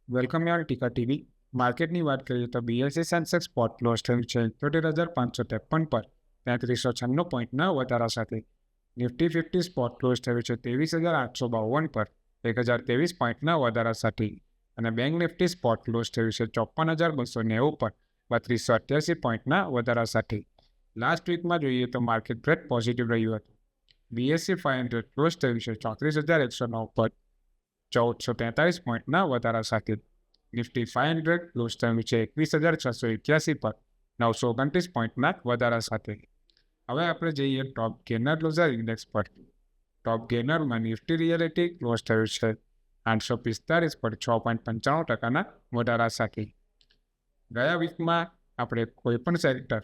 Welcome યાર ટીકા TV. માર્કેટની વાત કરીએ તો બીએસસી સેન્સેક્સ સ્પોટ ક્લોઝ થયું છે 78,553 પર 3396 પોઈન્ટના વધારા સાથે. નિફ્ટી 50 સ્પોટ ક્લોઝ થયું છે 23,852 પર 1,023 પોઈન્ટના વધારા સાથે. અને બેંક નિફ્ટી સ્પોટ ક્લોઝ થયું છે 54,290 પર 3288 પોઈન્ટના વધારા સાથે. લાસ્ટ વીકમાં જોઈએ તો માર્કેટ બ્રેડ પોઝિટિવ રહ્યું હતું. બીએસસી 500 ક્લોઝ થયું છે 34,109 પર 1,443 પોઈન્ટના વધારા સાથે. નિફ્ટી 500 ક્લોઝ થયું છે 21,681 પર 929 પોઈન્ટના વધારા સાથે. હવે આપણે જઈએ ટોપ ગેનર લોઝર ઇન્ડેક્સ પર. ટોપ ગેનરમાં નિફ્ટી રિયાલિટી ક્લોઝ થયું છે 845 પર 6.95% વધારા સાથે. ગયા વીકમાં આપણે કોઈપણ સેક્ટર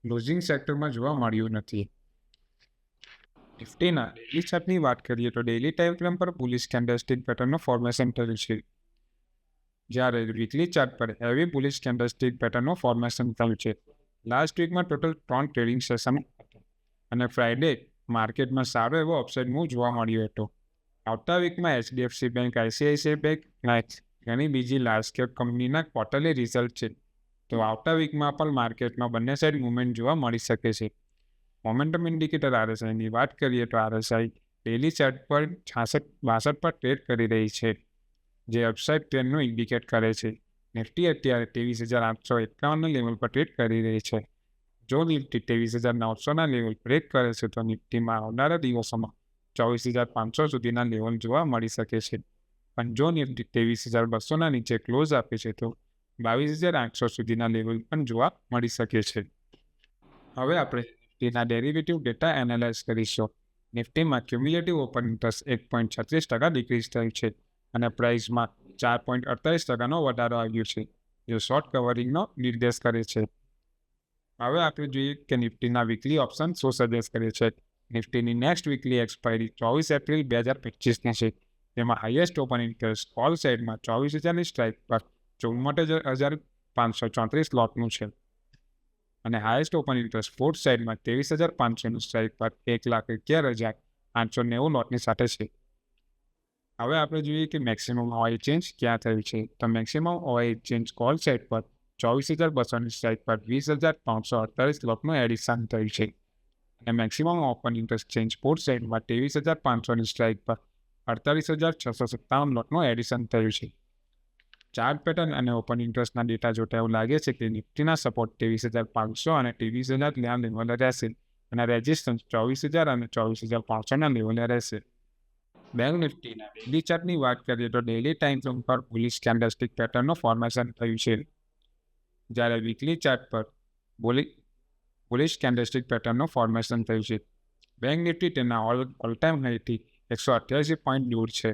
લૂઝિંગ સેક્ટરમાં જોવા મળ્યું નથી. નિફ્ટીના ડેઇલી ચાર્ટની વાત કરીએ તો ડેઇલી ટાઈમ ફ્રેમ પર બુલિશ કેન્ડલસ્ટિક પેટર્નનું ફોર્મેશન થયું છે, જ્યારે વીકલી ચાર્ટ પર હેવી બુલિશ કેન્ડલસ્ટિક પેટર્નનું ફોર્મેશન થયું છે. લાસ્ટ વીકમાં ટોટલ 3 ટ્રેડિંગ સેશન હતા અને ફ્રાઇડે માર્કેટમાં સારો એવો અપસાઇડ મૂવ જોવા મળ્યો હતો. આવતા વીકમાં એચડીએફસી બેંક, આઈસીઆઈસીઆઈ બેંક, ઘણી બીજી લાર્જ કેપ કંપનીના ક્વાર્ટરલી રિઝલ્ટ છે, તો આવતા વીકમાં પણ માર્કેટમાં બંને સાઇડ મુવમેન્ટ જોવા મળી શકે છે. મોમેન્ટમ ઇન્ડિકેટર આરએસઆઈની વાત કરીએ તો આરએસઆઈ ડેઇલી ચાર્ટ પર 66-62 પર ટ્રેડ કરી રહી છે, જે અપસાઇડ ટ્રેન્ડનું ઇન્ડિકેટ કરે છે. નિફ્ટી અત્યારે 23,851ના લેવલ પર ટ્રેડ કરી રહી છે. જો નિફ્ટી 23,900ના લેવલ બ્રેક કરે છે તો નિફ્ટીમાં આવનારા દિવસોમાં 24,500 સુધીના લેવલ જોવા મળી શકે છે. પણ જો નિફ્ટી 23,200ના નીચે ક્લોઝ આપે છે તો 22,800 સુધીના લેવલ પણ જોવા મળી શકે છે. હવે આપણે નિફ્ટીના ડેરિવેટિવ ડેટા એનાલાઇઝ કરીશું. નિફ્ટીમાં ક્યુમ્યુલેટિવ ઓપન ઇન્ટરેસ્ટ 1.36% ડિક્રીઝ થયું છે અને પ્રાઇસમાં 4.48%નો વધારો આવ્યો છે, જે શોર્ટ કવરિંગનો નિર્દેશ કરે છે. હવે આપણે જોઈએ કે નિફ્ટીના વીકલી ઓપ્શન શું સજેસ્ટ કરે છે. નિફ્ટીની નેક્સ્ટ વીકલી એક્સપાયરી 24 એપ્રિલ 2025ની છે, જેમાં હાઈએસ્ટ ઓપન ઇન્ટરેસ્ટ કોલ સાઇડમાં 24,000ની સ્ટ્રાઇક પર 54,534 લોટનું છે અને હાઈએસ્ટ ઓપન ઇન્ટરેસ્ટ ફોર્થ સાઇડમાં 23,500ની સ્ટ્રાઇક પર 1,11,890 લોટની સાથે છે. હવે આપણે જોઈએ કે મેક્સિમમ ઓઇલ ચેન્જ ક્યાં થયું છે. તો maximum oil change call side પર 24,200ની સ્ટ્રાઇક પર 20,348 લોટનું એડિશન થયું છે અને maximum open interest change port સાઇડમાં 23,500ની સ્ટ્રાઇક પર 48,657 લોટનું એડિશન થયું છે. ચાર્ટ પેટર્ન અને ઓપન ઇન્ટરેસ્ટના ડેટા જોતા એવું લાગે છે કે નિફ્ટીના સપોર્ટ 23,500 અને 23,000ના લેવલે રહેશે અને રેઝિસ્ટન્સ 24,000 અને 24,500ના લેવલે રહેશે. બેંક નિફ્ટીના ડેઇલી ચાર્ટની વાત કરીએ તો ડેઇલી ટાઈમ ફ્રેમ પર બુલિશ કેન્ડલસ્ટિક પેટર્નનું ફોર્મેશન થયું છે, જ્યારે વીકલી ચાર્ટ પર બુલિશ કેન્ડલસ્ટિક પેટર્નનું ફોર્મેશન થયું છે. બેંક નિફ્ટી તેના ઓલ ટાઈમ હાઈથી 188 પોઈન્ટ દૂર છે.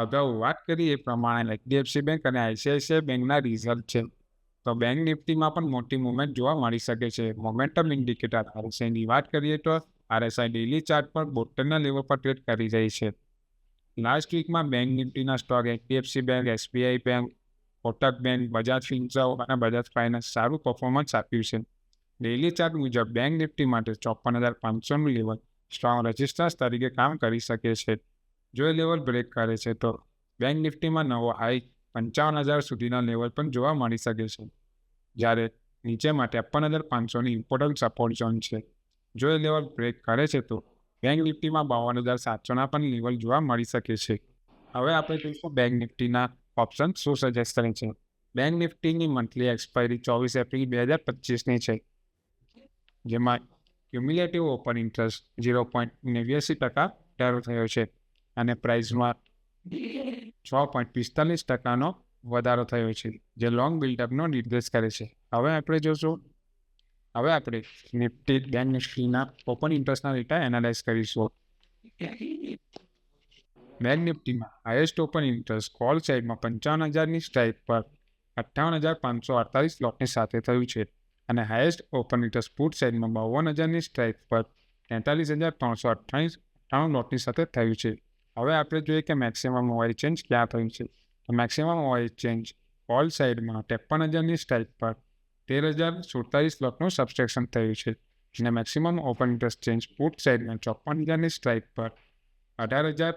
અગાઉ વાત કરી એ પ્રમાણે એચડીએફસી બેંક અને આઈસીઆઈસીઆઈ બેંકના રિઝલ્ટ છે, તો બેંક નિફ્ટીમાં પણ મોટી મુવમેન્ટ જોવા મળી શકે છે. મોમેન્ટમ ઇન્ડિકેટર આરએસઆઈની વાત કરીએ તો આરએસઆઈ ડેઇલી ચાર્ટ પર 72ના લેવલ પર ટ્રેડ કરી રહી છે. લાસ્ટ વીકમાં બેંક નિફ્ટીના stock HDFC bank, SBI bank, Kotak bank, Bajaj Finserv અને બજાજ ફાઇનાન્સ સારું પરફોર્મન્સ આપ્યું છે. ડેઇલી ચાર્ટ મુજબ બેંક નિફ્ટી માટે 54,500નું લેવલ સ્ટ્રોંગ રેઝિસ્ટન્સ તરીકે કામ કરી શકે છે. જો એ લેવલ બ્રેક કરે છે તો બેંક નિફ્ટીમાં નવો હાઈ 55,000 સુધીના લેવલ પણ જોવા મળી શકે છે, જ્યારે નીચેમાં 53,500ની ઇમ્પોર્ટન્ટ સપોર્ટ ઝોન છે. જો એ લેવલ બ્રેક કરે છે તો બેંક નિફ્ટીમાં 52,700ના પણ લેવલ જોવા મળી શકે છે. હવે આપણે જોઈશું બેંક નિફ્ટીના ઓપ્શન શું સજેસ્ટ કરે છે. બેંક નિફ્ટીની મંથલી એક્સપાયરી 24 એપ્રિલ 2025ની છે, જેમાં ક્યુમ્યુલેટિવ ઓપન ઇન્ટરેસ્ટ 0.89% વધારો થયો છે અને પ્રાઇસમાં 6.45%નો વધારો થયો છે, જે લોંગ બિલ્ડઅપનો નિર્દેશ કરે છે. હવે આપણે નિફ્ટી બેંક નિફ્ટીના ઓપન ઇન્ટરેસ્ટના ડેટા એનાલાઇઝ કરીશું. બેંક નિફ્ટીમાં હાઈએસ્ટ ઓપન ઇન્ટરેસ્ટ કોલ સાઇડમાં 55,000ની સ્ટ્રાઇક પર 58,548 લોટની સાથે થયું છે અને હાઈએસ્ટ ઓપન ઇન્ટરેસ્ટ પુટ સાઇડમાં 52,000ની સ્ટ્રાઇક પર 43,398 લોટની સાથે થયું છે. હવે આપણે જોઈએ કે મેક્સિમમ ઓઇલ ચેન્જ ક્યાં થયું છે. તો મેક્સિમમ ઓઇલ ચેન્જ કોલ સાઇડમાં 53,000ની સ્ટ્રાઇક પર 13,047 લોટનું સબસ્ટ્રેક્શન થયું છે અને maximum open interest change put સાઇડમાં 54,000ની સ્ટ્રાઇક પર 18,000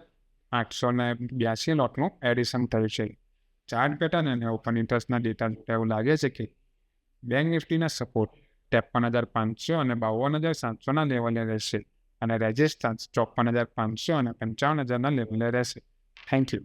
882 લોટનું એડિશન થયું છે. ચાર્ટ પેટર્ન અને ઓપન ઇન્ટરેસ્ટના ડેટા જોતા એવું લાગે છે કે બેંક નિફ્ટીના સપોર્ટ 53,500 અને 52,700ના લેવલે રહેશે અને રેઝિસ્ટન્સ 54,500 અને 55,000ના લેવલે રહેશે. Thank you.